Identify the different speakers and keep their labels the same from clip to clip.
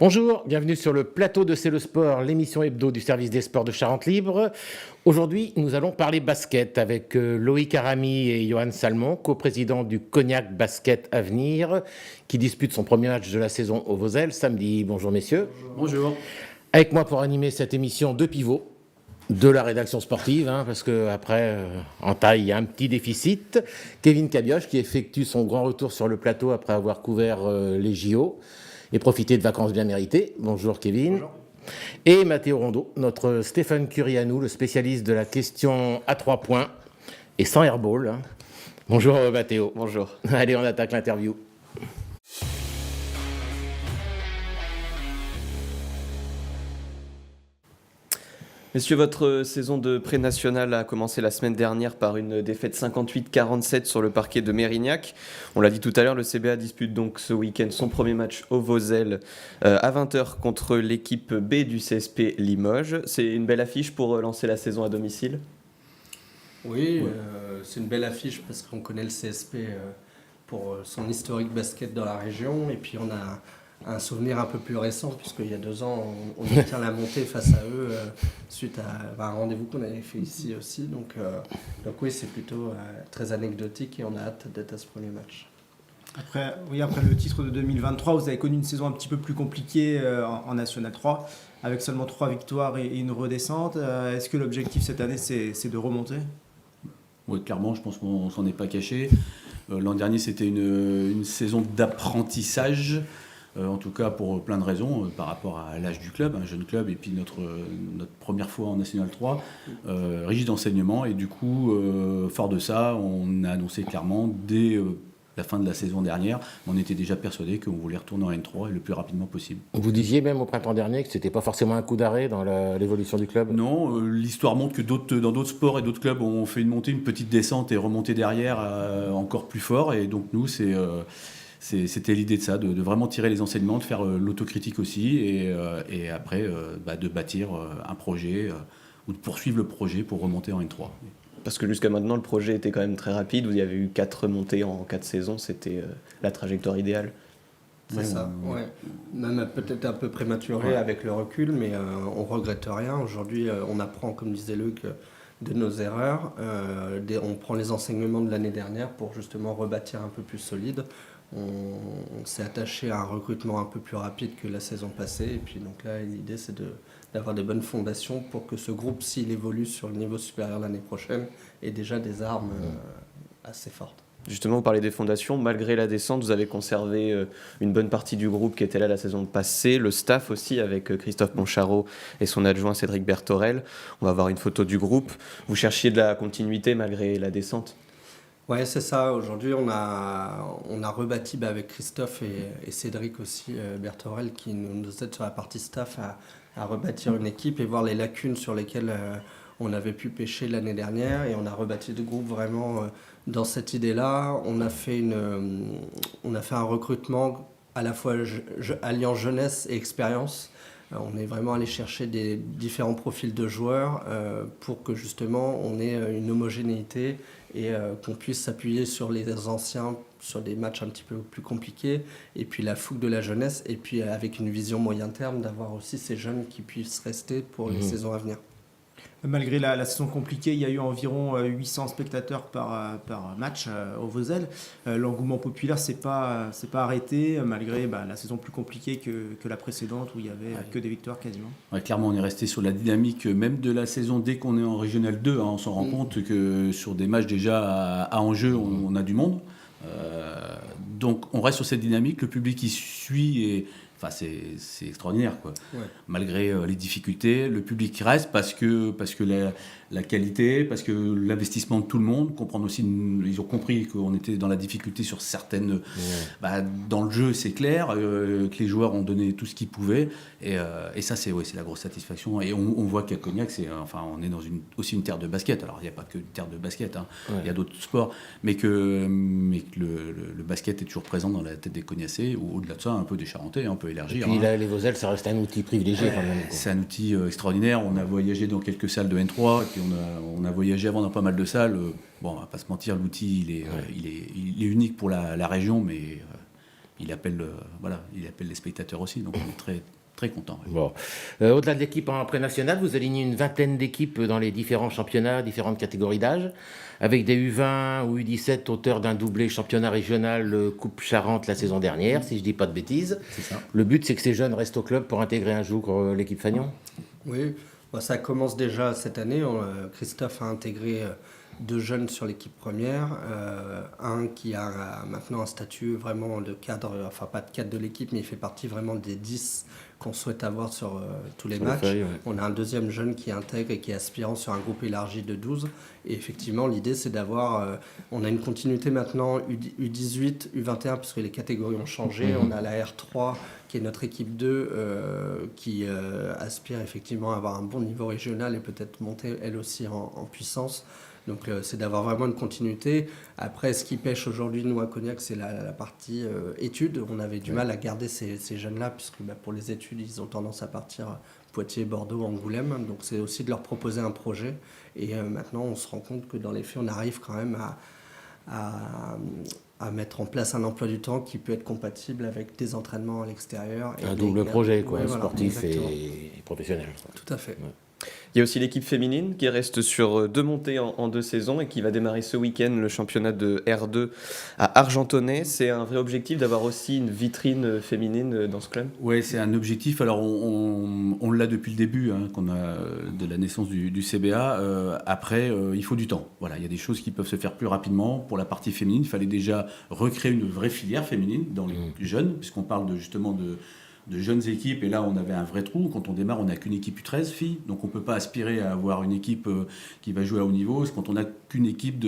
Speaker 1: Bonjour, bienvenue sur le plateau de C'est le Sport, l'émission hebdo du service des sports de Charente Libre. Aujourd'hui, nous allons parler basket avec Loïc Arami et Johan Salmon, coprésidents du Cognac Basket Avenir, qui dispute son premier match de la saison au Vosel samedi. Bonjour messieurs.
Speaker 2: Bonjour.
Speaker 1: Avec moi pour animer cette émission, deux pivots de la rédaction sportive, parce qu'après, en taille, il y a un petit déficit. Kevin Cabioche, qui effectue son grand retour sur le plateau après avoir couvert les JO et profiter de vacances bien méritées. Bonjour Kevin.
Speaker 2: Bonjour.
Speaker 1: Et Mathéo Rondeau, notre Stéphane Curie à nous, le spécialiste de la question à 3 points et sans airball. Bonjour Mathéo.
Speaker 3: Bonjour.
Speaker 1: Allez, on attaque l'interview.
Speaker 3: Messieurs, votre saison de pré-national a commencé la semaine dernière par une défaite 58-47 sur le parquet de Mérignac. On l'a dit tout à l'heure, le CBA dispute donc ce week-end son premier match au Vosel à 20h contre l'équipe B du CSP Limoges. C'est une belle affiche pour lancer la saison à domicile ?
Speaker 2: Oui, c'est une belle affiche parce qu'on connaît le CSP pour son historique basket dans la région. Et puis on a un souvenir un peu plus récent, puisqu'il y a 2 ans, on obtient la montée face à eux suite à un rendez-vous qu'on avait fait ici aussi. Donc oui, c'est plutôt très anecdotique et on a hâte d'être à ce premier match.
Speaker 4: Après le titre de 2023, vous avez connu une saison un petit peu plus compliquée en National 3, avec seulement 3 victoires et une redescente. Est-ce que l'objectif cette année, c'est de remonter ?
Speaker 5: Oui, clairement, je pense qu'on ne s'en est pas caché. L'an dernier, c'était une saison d'apprentissage. En tout cas pour plein de raisons, par rapport à l'âge du club, un jeune club, et puis notre première fois en National 3, rigide enseignement, et du coup, fort de ça, on a annoncé clairement, dès la fin de la saison dernière, on était déjà persuadé qu'on voulait retourner en N3 le plus rapidement possible.
Speaker 1: Vous disiez même au printemps dernier que ce n'était pas forcément un coup d'arrêt dans l'évolution du club ?
Speaker 5: Non, l'histoire montre que dans d'autres sports et d'autres clubs, on fait une montée, une petite descente et remonter derrière encore plus fort, et donc nous, c'était l'idée de ça, de vraiment tirer les enseignements, de faire l'autocritique aussi, et après de bâtir un projet ou de poursuivre le projet pour remonter en N3.
Speaker 3: Parce que jusqu'à maintenant, le projet était quand même très rapide. Vous y avez eu 4 montées en 4 saisons. C'était la trajectoire idéale.
Speaker 2: C'est ça, ouais. Même peut-être un peu prématuré avec le recul, mais on regrette rien. Aujourd'hui, on apprend, comme disait Luc, de nos erreurs. On prend les enseignements de l'année dernière pour justement rebâtir un peu plus solide. On s'est attaché à un recrutement un peu plus rapide que la saison passée. Et puis donc là, l'idée, c'est d'avoir des bonnes fondations pour que ce groupe, s'il évolue sur le niveau supérieur l'année prochaine, ait déjà des armes assez fortes.
Speaker 3: Justement, vous parlez des fondations. Malgré la descente, vous avez conservé une bonne partie du groupe qui était là la saison passée. Le staff aussi, avec Christophe Moncharo et son adjoint Cédric Berthorel. On va voir une photo du groupe. Vous cherchiez de la continuité malgré la descente ?
Speaker 2: Ouais, c'est ça. Aujourd'hui, on a rebâti avec Christophe et Cédric aussi, Berthorel, qui nous aide sur la partie staff à rebâtir une équipe et voir les lacunes sur lesquelles on avait pu pêcher l'année dernière. Et on a rebâti le groupe vraiment dans cette idée-là. On a fait un recrutement à la fois alliant jeunesse et expérience. On est vraiment allé chercher des différents profils de joueurs pour que justement on ait une homogénéité et qu'on puisse s'appuyer sur les anciens, sur des matchs un petit peu plus compliqués, et puis la fougue de la jeunesse, et puis avec une vision moyen terme d'avoir aussi ces jeunes qui puissent rester pour les saisons à venir.
Speaker 4: Malgré la saison compliquée, il y a eu environ 800 spectateurs par match au Vosel. L'engouement populaire s'est pas arrêté, malgré la saison plus compliquée que la précédente, où il n'y avait que des victoires quasiment.
Speaker 5: Ouais, clairement, on est resté sur la dynamique même de la saison dès qu'on est en Régional 2. On s'en rend compte que sur des matchs déjà à enjeu, on a du monde. Donc on reste sur cette dynamique, le public y suit et... Enfin, c'est extraordinaire, quoi. Ouais. Malgré les difficultés, le public reste parce que la qualité, parce que l'investissement de tout le monde, comprendre aussi, ils ont compris qu'on était dans la difficulté sur certaines... dans le jeu, c'est clair, que les joueurs ont donné tout ce qu'ils pouvaient, et ça, c'est la grosse satisfaction. Et on voit qu'à Cognac, on est dans aussi une terre de basket. Alors, il n'y a pas que une terre de basket, il y a d'autres sports, mais que le basket est toujours présent dans la tête des Cognacais, ou au-delà de ça, un peu des Charentais, un peu élargi.
Speaker 1: Et puis là, les Vosel, ça reste un outil privilégié quand même.
Speaker 5: C'est un outil extraordinaire. On a voyagé dans quelques salles de N3, et puis on a voyagé avant dans pas mal de salles. Bon, on va pas se mentir, l'outil, il est unique pour la région, mais il appelle les spectateurs aussi. Donc on est très, très content. Ouais.
Speaker 1: Bon. Au-delà de l'équipe en pré-national, vous alignez une vingtaine d'équipes dans les différents championnats, différentes catégories d'âge, avec des U20 ou U17 auteurs d'un doublé championnat régional Coupe Charente la saison dernière, si je ne dis pas de bêtises.
Speaker 5: C'est ça.
Speaker 1: Le but, c'est que ces jeunes restent au club pour intégrer un jour l'équipe Fagnon.
Speaker 2: Oui, ça commence déjà cette année. Christophe a intégré 2 jeunes sur l'équipe première, un qui a maintenant un statut vraiment de cadre, enfin pas de cadre de l'équipe, mais il fait partie vraiment des 10 qu'on souhaite avoir sur tous les matchs.
Speaker 1: Feuille, ouais.
Speaker 2: On a un deuxième jeune qui intègre et qui est aspirant sur un groupe élargi de 12. Et effectivement, l'idée, c'est d'avoir... on a une continuité maintenant U18, U21, puisque les catégories ont changé. On a la R3, qui est notre équipe 2, qui aspire effectivement à avoir un bon niveau régional et peut-être monter, elle aussi, en puissance. Donc c'est d'avoir vraiment une continuité. Après, ce qui pêche aujourd'hui, nous, à Cognac, c'est la partie études. On avait du mal à garder ces jeunes-là, puisque pour les études, ils ont tendance à partir à Poitiers, Bordeaux, Angoulême. Donc c'est aussi de leur proposer un projet. Et maintenant, on se rend compte que dans les faits, on arrive quand même à mettre en place un emploi du temps qui peut être compatible avec des entraînements à l'extérieur.
Speaker 1: Un double projet, quoi,
Speaker 2: Ouais, voilà,
Speaker 1: sportif
Speaker 2: exactement.
Speaker 1: et professionnel.
Speaker 2: Tout à fait.
Speaker 1: Ouais.
Speaker 3: Il y a aussi l'équipe féminine qui reste sur 2 montées en 2 saisons et qui va démarrer ce week-end le championnat de R2 à Argentonnay. C'est un vrai objectif d'avoir aussi une vitrine féminine dans ce club?
Speaker 5: Oui, c'est un objectif. Alors, on l'a depuis le début, qu'on a de la naissance du CBA. Après, il faut du temps. Voilà, il y a des choses qui peuvent se faire plus rapidement. Pour la partie féminine, il fallait déjà recréer une vraie filière féminine dans les jeunes, puisqu'on parle justement de jeunes équipes, et là on avait un vrai trou. Quand on démarre, on n'a qu'une équipe U13 filles, donc on ne peut pas aspirer à avoir une équipe qui va jouer à haut niveau quand on n'a qu'une équipe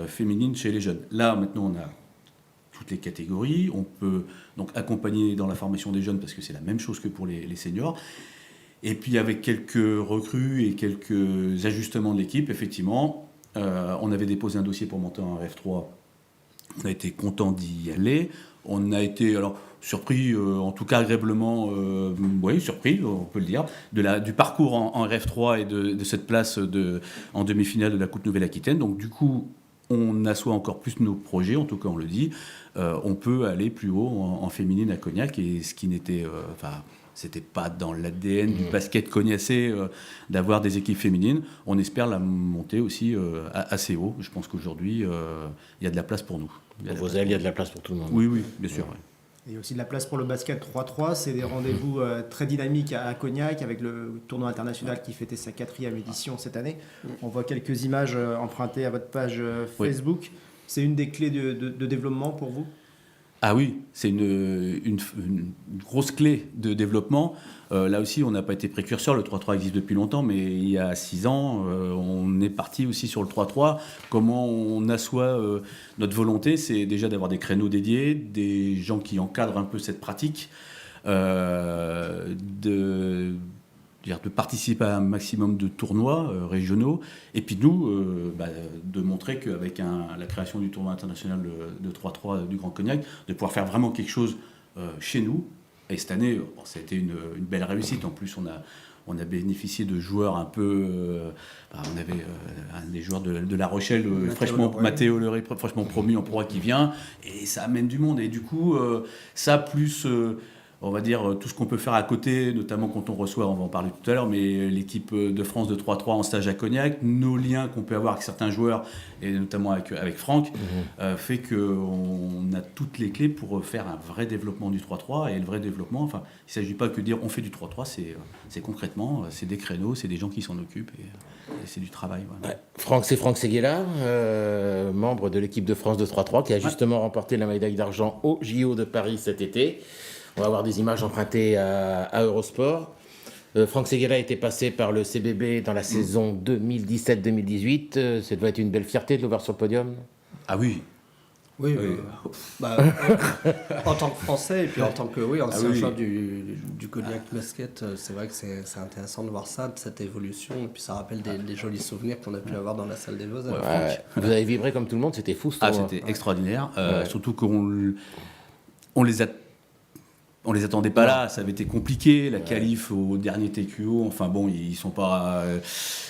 Speaker 5: féminine chez les jeunes. Là maintenant on a toutes les catégories, on peut donc accompagner dans la formation des jeunes parce que c'est la même chose que pour les seniors. Et puis avec quelques recrues et quelques ajustements de l'équipe, effectivement, on avait déposé un dossier pour monter en RF3. On a été content d'y aller. On a été surpris, en tout cas agréablement, surpris, on peut le dire, du parcours en RF3 et de cette place en demi-finale de la Coupe Nouvelle-Aquitaine. Donc du coup, on assoit encore plus nos projets, en tout cas on le dit. On peut aller plus haut en féminine à Cognac, et ce qui n'était... c'était pas dans l'ADN du basket cognacé d'avoir des équipes féminines. On espère la monter aussi assez haut. Je pense qu'aujourd'hui, il y a de la place pour nous.
Speaker 1: Pour vos ailes, il y a de la place pour tout le monde.
Speaker 5: Oui, bien sûr. Ouais.
Speaker 4: Il y a aussi de la place pour le basket 3-3. C'est des rendez-vous très dynamiques à Cognac, avec le tournoi international qui fêtait sa 4e édition cette année. On voit quelques images empruntées à votre page Facebook. C'est une des clés de développement pour vous?
Speaker 5: Ah oui, c'est une grosse clé de développement. Là aussi, on n'a pas été précurseur. Le 3-3 existe depuis longtemps, mais il y a 6 ans, on est parti aussi sur le 3-3. Comment on assoit notre volonté? C'est déjà d'avoir des créneaux dédiés, des gens qui encadrent un peu cette pratique, de participer à un maximum de tournois régionaux, et puis nous, de montrer qu'avec la création du tournoi international de 3-3 du Grand Cognac, de pouvoir faire vraiment quelque chose chez nous. Et cette année, ça a été une belle réussite. En plus, on a bénéficié de joueurs un peu... on avait un des joueurs de La Rochelle, Mathéo Leray, fraîchement promu en Pro A, qui vient, et ça amène du monde. Et du coup, ça plus... on va dire tout ce qu'on peut faire à côté, notamment quand on reçoit, on va en parler tout à l'heure, mais l'équipe de France de 3-3 en stage à Cognac, nos liens qu'on peut avoir avec certains joueurs, et notamment avec Franck, fait qu'on a toutes les clés pour faire un vrai développement du 3-3. Et le vrai développement, il ne s'agit pas que de dire on fait du 3-3, c'est concrètement, c'est des créneaux, c'est des gens qui s'en occupent, et c'est du travail. Voilà.
Speaker 1: Ouais. C'est Franck Seguela, membre de l'équipe de France de 3-3, qui a justement remporté la médaille d'argent au JO de Paris cet été. On va avoir des images empruntées à Eurosport. Franck Seguela était passé par le CBB dans la saison 2017-2018. Ça doit être une belle fierté de le voir sur le podium.
Speaker 5: Ah oui.
Speaker 2: Oui. En tant que Français, et puis en tant que ancien joueur du Cognac basket, c'est vrai que c'est intéressant de voir ça, de cette évolution, et puis ça rappelle des jolis souvenirs qu'on a pu avoir dans la salle des Vosges.
Speaker 1: Vous avez vibré comme tout le monde, c'était fou ce tournoi.
Speaker 5: C'était extraordinaire, surtout qu'on les a on les attendait pas là, ça avait été compliqué, la qualif au dernier TQO, enfin bon, ils sont pas,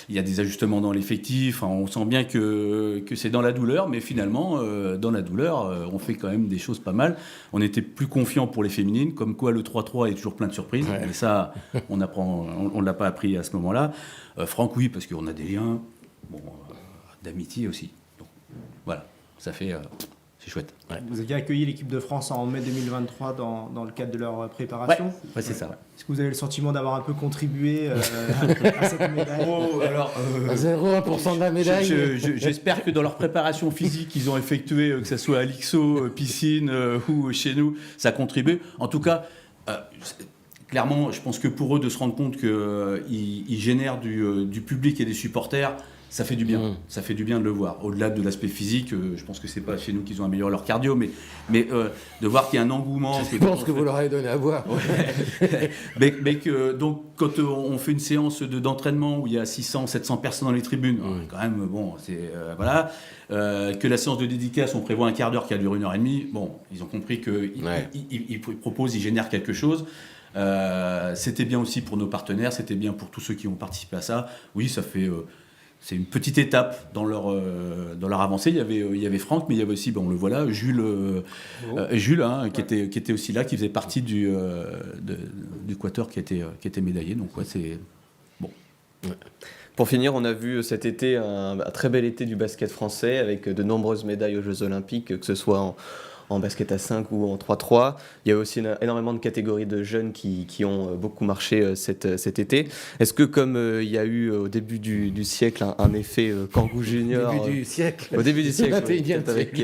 Speaker 5: il y a des ajustements dans l'effectif, enfin, on sent bien que c'est dans la douleur, mais finalement, dans la douleur, on fait quand même des choses pas mal. On était plus confiants pour les féminines, comme quoi le 3-3 est toujours plein de surprises, mais ça, on ne l'a pas appris à ce moment-là. Franck, oui, parce qu'on a des liens, bon, d'amitié aussi. Donc, voilà, ça fait... c'est chouette.
Speaker 4: Ouais. Vous aviez accueilli l'équipe de France en mai 2023 dans le cadre de leur préparation.
Speaker 5: Ouais, c'est ça. Ouais.
Speaker 4: Est-ce que vous avez le sentiment d'avoir un peu contribué à cette médaille?
Speaker 5: Alors,
Speaker 1: 0,1% de la médaille.
Speaker 5: J'espère que dans leur préparation physique qu'ils ont effectuée, que ce soit à l'IXO, piscine ou chez nous, ça contribue. En tout cas, clairement, je pense que pour eux de se rendre compte qu'ils génèrent du public et des supporters, ça fait du bien. Ça fait du bien de le voir. Au-delà de l'aspect physique, je pense que c'est pas chez nous qu'ils ont amélioré leur cardio, mais de voir qu'il y a un engouement.
Speaker 1: Je pense que vous leur avez donné à voir.
Speaker 5: Ouais. mais que, donc, quand on fait une séance d'entraînement où il y a 600, 700 personnes dans les tribunes, quand même, bon, c'est voilà. Que la séance de dédicace, on prévoit un quart d'heure qui a duré 1h30. Bon, ils ont compris qu'ils proposent, ils génèrent quelque chose. C'était bien aussi pour nos partenaires, c'était bien pour tous ceux qui ont participé à ça. Oui, ça fait. C'est une petite étape dans leur avancée. Il y avait Franck, mais il y avait aussi, on le voit là, Jules, qui était aussi là, qui faisait partie du quatuor qui était médaillé. Donc ouais, c'est bon.
Speaker 3: Ouais. Pour finir, on a vu cet été un très bel été du basket français avec de nombreuses médailles aux Jeux Olympiques, que ce soit en basket à 5 ou en 3-3. Il y a aussi énormément de catégories de jeunes qui ont beaucoup marché cet été. Est-ce que comme il y a eu au début du siècle un effet Kangoo Junior...
Speaker 1: Au début du siècle.
Speaker 3: Au début du siècle,
Speaker 1: oui,
Speaker 3: avec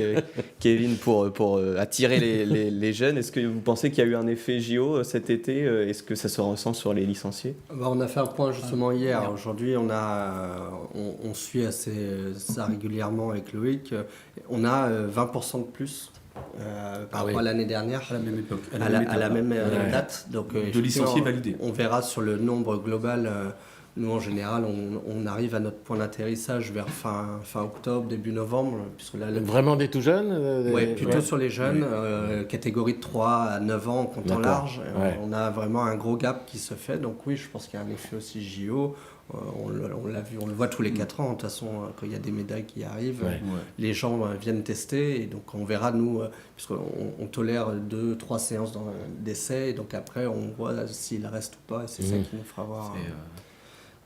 Speaker 3: Kevin pour attirer les jeunes. Est-ce que vous pensez qu'il y a eu un effet JO cet été? Est-ce que ça se ressent sur les licenciés?
Speaker 2: On a fait un point justement hier. Aujourd'hui, on suit ça régulièrement avec Loïc. On a 20% de plus par rapport à l'année dernière,
Speaker 5: À la même époque.
Speaker 2: à la même date. Donc,
Speaker 5: de licenciés validés.
Speaker 2: On verra sur le nombre global. Nous, en général, on arrive à notre point d'atterrissage vers fin octobre, début novembre. Puisque là,
Speaker 1: Vraiment des tout jeunes
Speaker 2: Oui, plutôt sur les jeunes, catégorie de 3 à 9 ans, comptant large. On a vraiment un gros gap qui se fait. Donc oui, je pense qu'il y a un effet aussi JO. On l'a vu, on le voit tous les 4 ans. De toute façon, quand il y a des médailles qui arrivent, les gens viennent tester. Et donc on verra, nous, puisqu'on tolère 2-3 séances d'essai. Et donc après, on voit s'il reste ou pas. Et c'est ça qui nous fera voir.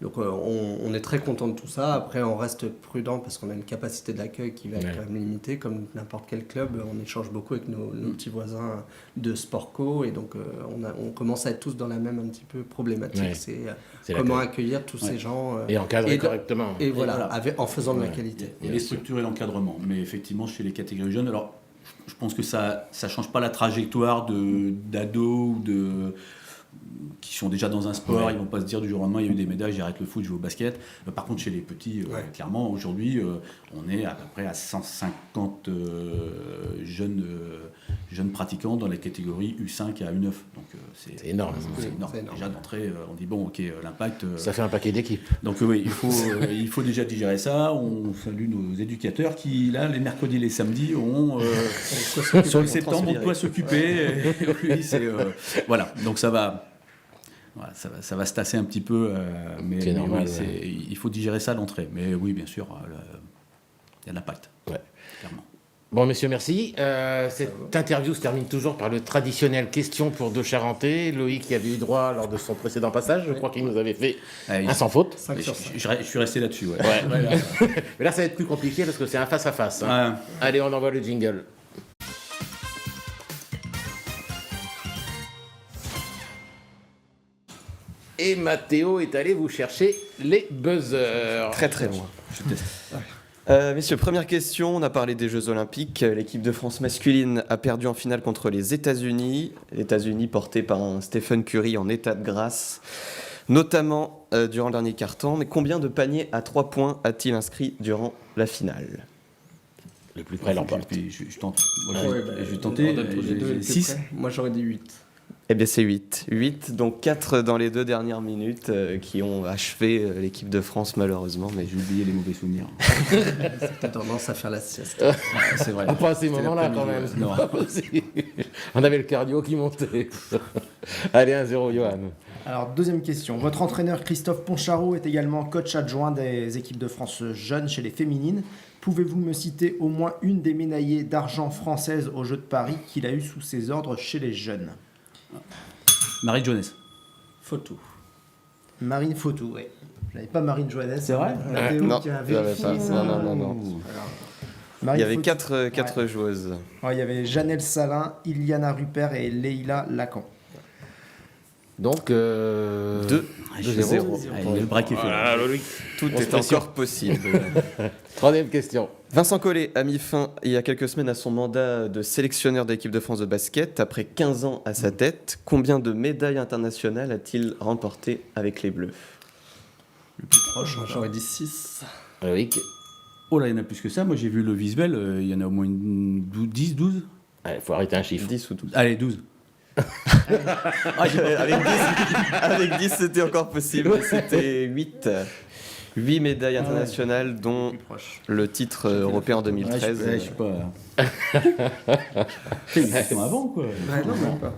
Speaker 2: Donc on est très content de tout ça. Après, on reste prudent parce qu'on a une capacité d'accueil qui va être quand même limitée. Comme n'importe quel club, on échange beaucoup avec nos petits voisins de Sportco. Et donc on commence à être tous dans la même un petit peu problématique. C'est comment accueillir tous ces gens.
Speaker 1: Et encadrer correctement.
Speaker 2: Et voilà, en faisant de la qualité.
Speaker 5: Et les structures et l'encadrement. Mais effectivement, chez les catégories jeunes, alors je pense que ça ne change pas la trajectoire d'ados ou qui sont déjà dans un sport, ils vont pas se dire du jour au lendemain il y a eu des médailles, j'arrête le foot, je vais au basket. Par contre chez les petits, clairement aujourd'hui on est à peu près à 150 jeunes pratiquants dans les catégories U5 à U9. Donc
Speaker 1: c'est énorme.
Speaker 5: C'est énorme. Déjà d'entrée on dit bon ok l'impact.
Speaker 1: Ça fait un paquet d'équipes.
Speaker 5: Donc oui il faut déjà digérer ça. On salue nos éducateurs qui là les mercredis et les samedis ont sur le septembre on doit s'occuper. Oui, voilà donc ça va. Voilà, ça va se tasser un petit peu, mais normal, il faut digérer ça à l'entrée. Mais oui, bien sûr, il y a de l'impact, clairement.
Speaker 1: Bon, messieurs, merci. Cette interview se termine toujours par le traditionnel question pour deux Charentais. Loïc y avait eu droit lors de son précédent passage. Je crois qu'il nous avait fait un sans faute.
Speaker 5: Je suis resté là-dessus.
Speaker 1: Mais là, ça va être plus compliqué parce que c'est un face-à-face. Hein. Allez, on envoie le jingle. Et Mathéo est allé vous chercher les buzzers.
Speaker 3: Très très loin.
Speaker 5: Je teste.
Speaker 3: Messieurs, première question, on a parlé des Jeux Olympiques. L'équipe de France masculine a perdu en finale contre les États-Unis. Les États-Unis portés par un Stephen Curry en état de grâce, notamment durant le dernier quart-temps. Mais combien de paniers à 3 points a-t-il inscrit durant la finale?
Speaker 1: Le plus près l'emporte.
Speaker 5: Je tente. Voilà, je vais tenter.
Speaker 2: 6. Moi j'aurais dit 8.
Speaker 3: Eh bien, c'est 8. 8, donc 4 dans les 2 dernières minutes qui ont achevé l'équipe de France, malheureusement. Mais
Speaker 5: J'ai oublié les mauvais souvenirs.
Speaker 2: T'as tendance à faire la sieste.
Speaker 5: C'est vrai.
Speaker 1: Pas à ces
Speaker 5: C'était
Speaker 1: moments-là, quand
Speaker 5: l'après-midi,
Speaker 1: même.
Speaker 5: ouais.
Speaker 1: c'est
Speaker 5: Non.
Speaker 1: pas possible. On avait le cardio qui montait. Allez, 1-0, Johan.
Speaker 4: Alors, deuxième question. Votre entraîneur Christophe Ponchareau est également coach adjoint des équipes de France jeunes chez les féminines. Pouvez-vous me citer au moins une des médaillées d'argent françaises aux Jeux de Paris qu'il a eu sous ses ordres chez les jeunes?
Speaker 5: Marie Jones.
Speaker 2: Photo.
Speaker 4: Marine Fautou, oui. Je n'avais pas Marine Joannès.
Speaker 5: C'est vrai
Speaker 4: On a Théo
Speaker 3: Non,
Speaker 4: qui a
Speaker 3: je l'avais
Speaker 4: vérifié
Speaker 3: pas.
Speaker 4: ça.
Speaker 3: Non. Il
Speaker 4: Marine
Speaker 3: y avait
Speaker 4: Fautou.
Speaker 3: 4 joueuses.
Speaker 4: Ouais, il y avait Janelle Salin, Iliana Rupert et Leïla Lacan.
Speaker 1: Donc,
Speaker 3: 2.
Speaker 1: 2-0.
Speaker 5: Allez, le break est fait.
Speaker 1: Voilà, Loïc.
Speaker 3: Tout
Speaker 1: On se
Speaker 3: est
Speaker 1: pressionne.
Speaker 3: encore possible.
Speaker 1: Troisième question.
Speaker 3: Vincent Collet a mis fin il y a quelques semaines à son mandat de sélectionneur d'équipe de France de basket. Après 15 ans à sa tête, combien de médailles internationales a-t-il remporté avec les Bleus?
Speaker 5: Le plus proche.
Speaker 2: J'aurais dit 6.
Speaker 1: Loïc.
Speaker 5: Oh là, il y en a plus que ça. Moi, j'ai vu le visuel. Il y en a au moins 10, 12.
Speaker 1: Il faut arrêter un chiffre.
Speaker 3: 10 ou 12.
Speaker 5: Allez, 12.
Speaker 3: Avec 10, c'était encore possible. C'était 8. 8 médailles internationales, dont
Speaker 4: Plus proche.
Speaker 3: le titre européen en
Speaker 5: Ouais,
Speaker 3: 2013.
Speaker 5: je suis pas. C'est exactement avant, quoi.
Speaker 2: Non, même pas.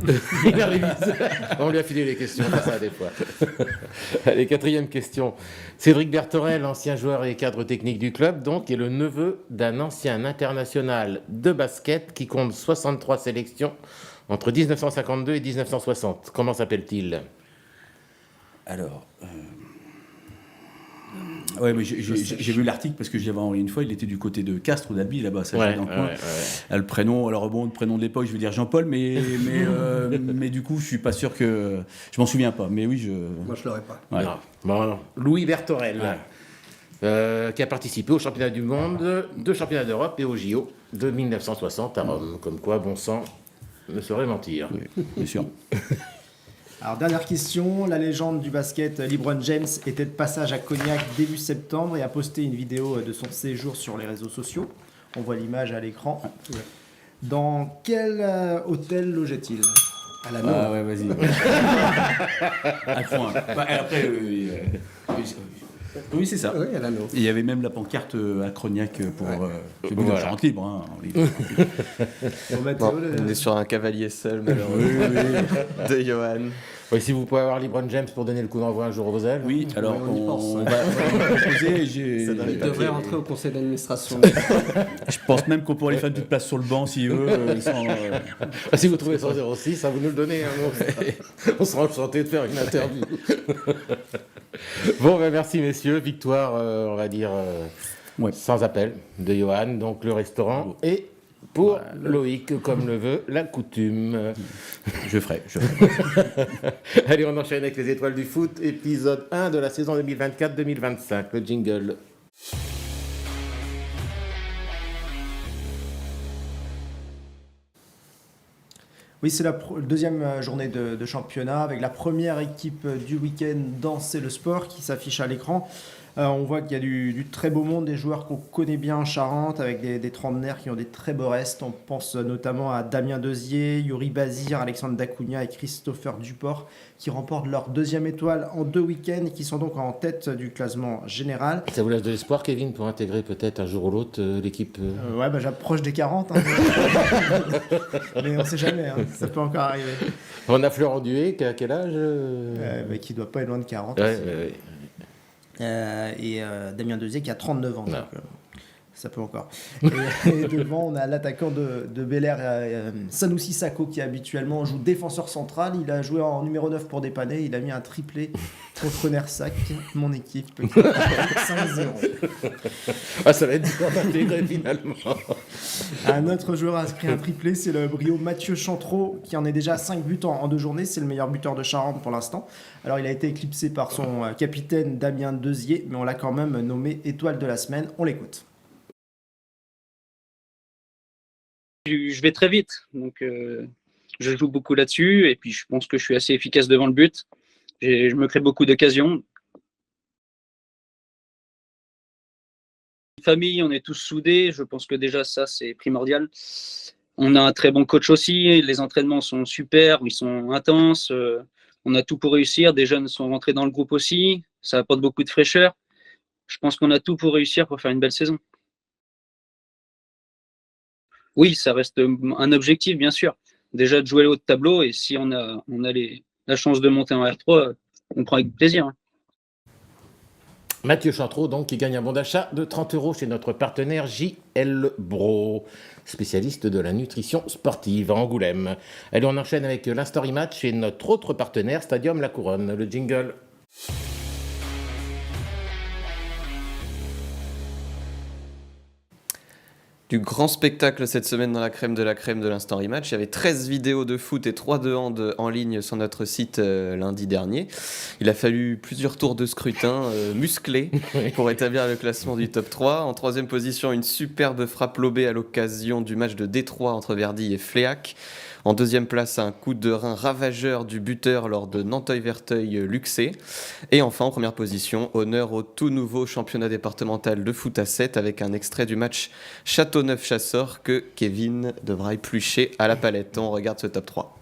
Speaker 1: Il a révisé. On lui a filé les questions, comme ça, des fois. Allez, quatrième question. Cédric Berthorel, ancien joueur et cadre technique du club, donc, est le neveu d'un ancien international de basket qui compte 63 sélections entre 1952 et 1960. Comment s'appelle-t-il?
Speaker 5: Alors. Ouais, mais j'ai vu l'article parce que je l'avais envoyé une fois. Il était du côté de Castres ou d'Albi, là-bas, ça dans le coin. Ah, le prénom, alors bon, le prénom de l'époque, je veux dire Jean-Paul, mais du coup, je suis pas sûr que. Je m'en souviens pas, mais oui,
Speaker 2: Moi, je l'aurais pas.
Speaker 5: Ouais.
Speaker 1: Non. Bon, Louis Berthorel, qui a participé au championnat du monde, 2 championnats d'Europe et au JO de 1960 à Rome. Comme quoi, bon sang ne saurait mentir.
Speaker 5: Oui, bien sûr.
Speaker 4: Alors, dernière question. La légende du basket, LeBron James, était de passage à Cognac début septembre et a posté une vidéo de son séjour sur les réseaux sociaux. On voit l'image à l'écran.
Speaker 2: Ouais.
Speaker 4: Dans quel hôtel logeait-il?
Speaker 2: À la
Speaker 5: Ah ouais, vas-y. À fond. Après, oui, c'est ça.
Speaker 2: Oui, à l'anneau.
Speaker 5: Il y avait même la pancarte à Crognac pour le but de
Speaker 1: Voilà.
Speaker 5: Charente libre. Hein.
Speaker 4: Bon, bah,
Speaker 3: Bon,
Speaker 4: Théo,
Speaker 3: on est sur un cavalier seul, malheureusement, de Johan.
Speaker 1: Oui, si vous pouvez avoir LeBron James pour donner le coup d'envoi un jour au Vosel.
Speaker 5: Oui, alors
Speaker 2: on y pense,
Speaker 5: on
Speaker 2: ouais.
Speaker 5: va proposer.
Speaker 3: C'est dans les
Speaker 2: Il
Speaker 3: papiers.
Speaker 2: devrait rentrer au conseil d'administration.
Speaker 5: Je pense même qu'on pourrait lui faire une petite place sur le banc s'il veut.
Speaker 1: Si vous trouvez 106, ça vous nous le donnez. On sera enchanté de faire une interview. Bon, ben merci messieurs. Victoire, on va dire,
Speaker 5: Ouais.
Speaker 1: sans appel de Johan. Donc le restaurant et pour Loïc, comme le veut la coutume.
Speaker 5: Je ferai.
Speaker 1: Allez, on enchaîne avec les étoiles du foot, épisode 1 de la saison 2024-2025. Le jingle.
Speaker 4: Oui, c'est la deuxième journée de championnat avec la première équipe du week-end dans C'est le sport qui s'affiche à l'écran. On voit qu'il y a du très beau monde, des joueurs qu'on connaît bien en Charente avec des trentenaires qui ont des très beaux restes. On pense notamment à Damien Dezier, Yuri Bazir, Alexandre Dacunha et Christopher Duport qui remportent leur deuxième étoile en 2 week-ends et qui sont donc en tête du classement général.
Speaker 1: Ça vous laisse de l'espoir, Kevin, pour intégrer peut-être un jour ou l'autre l'équipe
Speaker 4: Ouais, bah, j'approche des 40, hein. Mais on ne sait jamais, hein. Ça peut encore arriver.
Speaker 1: On a Florent Duet, qui a quel âge
Speaker 4: Mais qui ne doit pas être loin de 40.
Speaker 1: Ouais,
Speaker 4: aussi.
Speaker 1: ouais.
Speaker 4: Et Damien Dezier qui a 39 ans.
Speaker 1: Non.
Speaker 4: Donc, ça peut encore. Et devant, on a l'attaquant de Bel Air, Sanoussi Sako, qui habituellement joue défenseur central. Il a joué en numéro 9 pour dépanner. Il a mis un triplé contre Nersac, mon équipe. 5-0.
Speaker 1: Ah, ça va être dur d'intégrer finalement.
Speaker 4: Un autre joueur a inscrit un triplé, c'est le brio Mathieu Chantreau, qui en est déjà à 5 buts en 2 journées. C'est le meilleur buteur de Charente pour l'instant. Alors, il a été éclipsé par son capitaine Damien Dezier, mais on l'a quand même nommé étoile de la semaine. On l'écoute.
Speaker 6: Je vais très vite, donc je joue beaucoup là-dessus et puis je pense que je suis assez efficace devant le but. Je me crée beaucoup d'occasions. Famille, on est tous soudés, je pense que déjà ça c'est primordial. On a un très bon coach aussi. Les entraînements sont super, ils sont intenses. On a tout pour réussir. Des jeunes sont rentrés dans le groupe aussi. Ça apporte beaucoup de fraîcheur. Je pense qu'on a tout pour réussir pour faire une belle saison. Oui, ça reste un objectif, bien sûr. Déjà de jouer le haut de tableau, et si on a la chance de monter en R3, on prend avec plaisir.
Speaker 1: Mathieu Chantreau, donc, qui gagne un bon d'achat de 30 € chez notre partenaire JL Bro, spécialiste de la nutrition sportive à Angoulême. Allez, on enchaîne avec l'Instory Match et notre autre partenaire, Stadium La Couronne. Le jingle.
Speaker 3: Du grand spectacle cette semaine dans la crème de l'Instant Rematch. Il y avait 13 vidéos de foot et 3 de hand en ligne sur notre site lundi dernier. Il a fallu plusieurs tours de scrutin musclés pour établir le classement du top 3. En troisième position, une superbe frappe lobée à l'occasion du match de Détroit entre Verdy et Fléac. En deuxième place, un coup de rein ravageur du buteur lors de Nanteuil-Verteuil-Luxé. Et enfin, en première position, honneur au tout nouveau championnat départemental de foot à 7 avec un extrait du match Châteauneuf-Chasseurs que Kevin devra éplucher à la palette. On regarde ce top 3.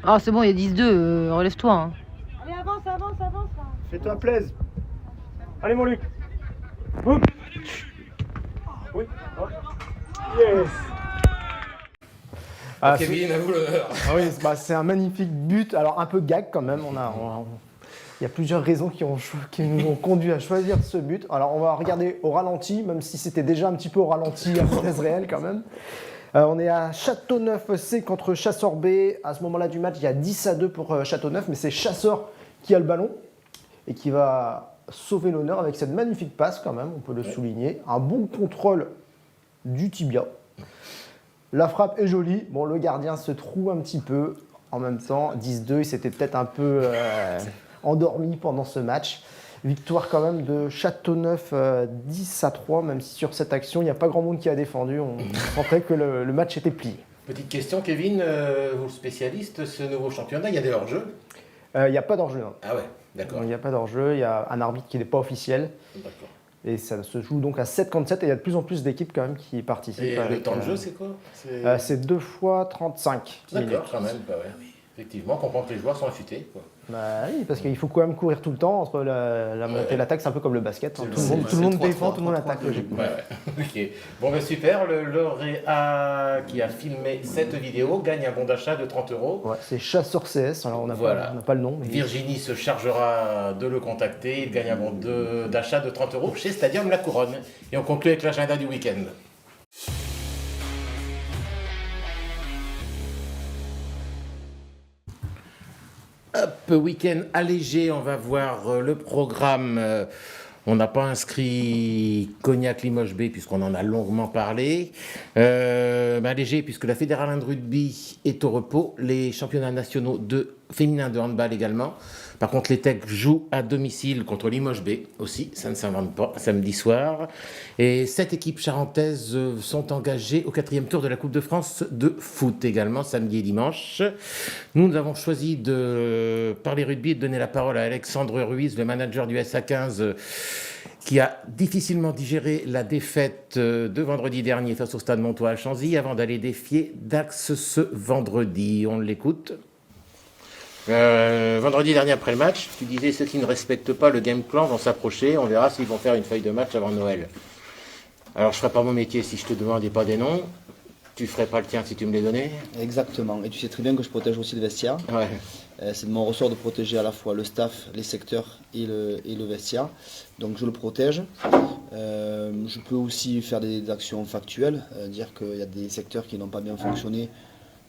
Speaker 7: Ah, c'est bon, il y a 10-2, relève-toi. Hein.
Speaker 8: Allez, avance. Là.
Speaker 9: Fais-toi plaisir. Allez, mon Luc. Boum. Oui. Hop. Yes.
Speaker 1: Kevin, à vous l'honneur.
Speaker 9: Oui, c'est un magnifique but. Alors, un peu gag quand même. Il y a plusieurs raisons qui nous ont conduit à choisir ce but. Alors, on va regarder au ralenti, même si c'était déjà un petit peu au ralenti à vitesse réelle quand même. On est à Châteauneuf-C contre Chasseurs B. À ce moment-là du match, il y a 10-2 pour Châteauneuf, mais c'est Chasseurs qui a le ballon et qui va sauver l'honneur avec cette magnifique passe quand même, on peut le souligner. Un bon contrôle du tibia. La frappe est jolie. Bon, le gardien se trouve un petit peu. En même temps, 10-2, il s'était peut-être un peu endormi pendant ce match. Victoire quand même de Châteauneuf 10-3, même si sur cette action, il n'y a pas grand monde qui a défendu. On sentait que le match était plié.
Speaker 1: Petite question, Kevin, vous spécialiste, ce nouveau championnat, il y a des hors-jeux?
Speaker 9: Il n'y a pas d'enjeu.
Speaker 1: Ah ouais, d'accord.
Speaker 9: Il n'y a pas d'enjeu, il y a un arbitre qui n'est pas officiel.
Speaker 1: D'accord.
Speaker 9: Et ça se joue donc à 7 contre 7 et il y a de plus en plus d'équipes quand même qui participent.
Speaker 1: Et
Speaker 9: avec,
Speaker 1: le temps de jeu, c'est quoi?
Speaker 9: C'est 2 fois 35 minutes.
Speaker 1: D'accord, quand même, bah ouais. Effectivement, on comprend que les joueurs sont affûtés, quoi.
Speaker 9: Bah oui, parce qu'il faut quand même courir tout le temps entre la montée et l'attaque, c'est un peu comme le basket. Hein. Tout le monde défend, tout le monde attaque. Logiquement.
Speaker 1: Ouais. Ok. Bon, ben super, le lauréat qui a filmé cette vidéo gagne un bon d'achat de 30 €.
Speaker 9: Ouais, c'est Chasseur CS, alors on n'a pas le nom. Mais...
Speaker 1: Virginie se chargera de le contacter, il gagne un bon d'achat de 30 € chez Stadium La Couronne. Et on conclut avec l'agenda du week-end. Hop, week-end allégé, on va voir le programme. On n'a pas inscrit Cognac Limoges B puisqu'on en a longuement parlé. Allégé puisque la Fédérale de rugby est au repos. Les championnats nationaux féminins de handball également. Par contre, les Techs jouent à domicile contre Limoges B aussi, ça ne s'invente pas, samedi soir. Et 7 équipes charentaises sont engagées au 4e tour de la Coupe de France de foot également, samedi et dimanche. Nous avons choisi de parler rugby et de donner la parole à Alexandre Ruiz, le manager du SA15, qui a difficilement digéré la défaite de vendredi dernier face au Stade Montois à Chanzy avant d'aller défier Dax ce vendredi. On l'écoute. Vendredi dernier après le match, tu disais ceux qui ne respectent pas le game plan vont s'approcher, on verra s'ils vont faire une feuille de match avant Noël. Alors je ferai pas mon métier si je te demandais pas des noms, tu ferais pas le tien si tu me les donnais.
Speaker 10: Exactement, et tu sais très bien que je protège aussi le vestiaire.
Speaker 1: Ouais.
Speaker 10: C'est de mon ressort de protéger à la fois le staff, les secteurs et le vestiaire. Donc je le protège. Je peux aussi faire des actions factuelles, dire qu'il y a des secteurs qui n'ont pas bien fonctionné.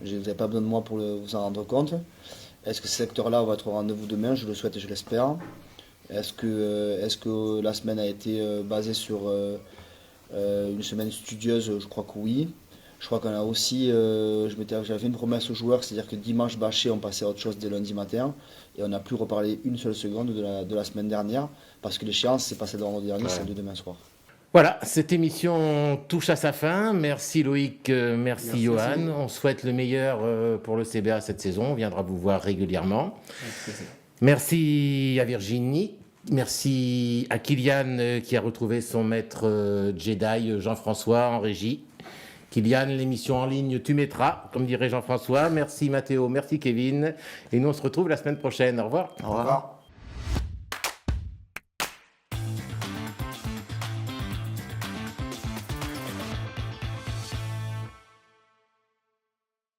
Speaker 10: Vous n'avez pas besoin de moi pour vous en rendre compte. Est-ce que ce secteur-là va être au rendez-vous demain? Je le souhaite et je l'espère. Est-ce que la semaine a été basée sur une semaine studieuse? Je crois que oui. Je crois qu'on a aussi, j'avais fait une promesse aux joueurs, c'est-à-dire que dimanche bâché, on passait à autre chose dès lundi matin. Et on n'a plus reparlé une seule seconde de la semaine dernière, parce que l'échéance, c'est pas celle de vendredi dernier, c'est celle de demain soir.
Speaker 1: Voilà, cette émission touche à sa fin. Merci Loïc, merci Johan.
Speaker 2: Céline.
Speaker 1: On souhaite le meilleur pour le CBA cette saison. On viendra vous voir régulièrement. Merci à Virginie. Merci à Kylian qui a retrouvé son maître Jedi Jean-François en régie. Kylian, l'émission en ligne, tu mettras, comme dirait Jean-François. Merci Mathéo, merci Kevin. Et nous, on se retrouve la semaine prochaine. Au revoir.
Speaker 3: Au revoir.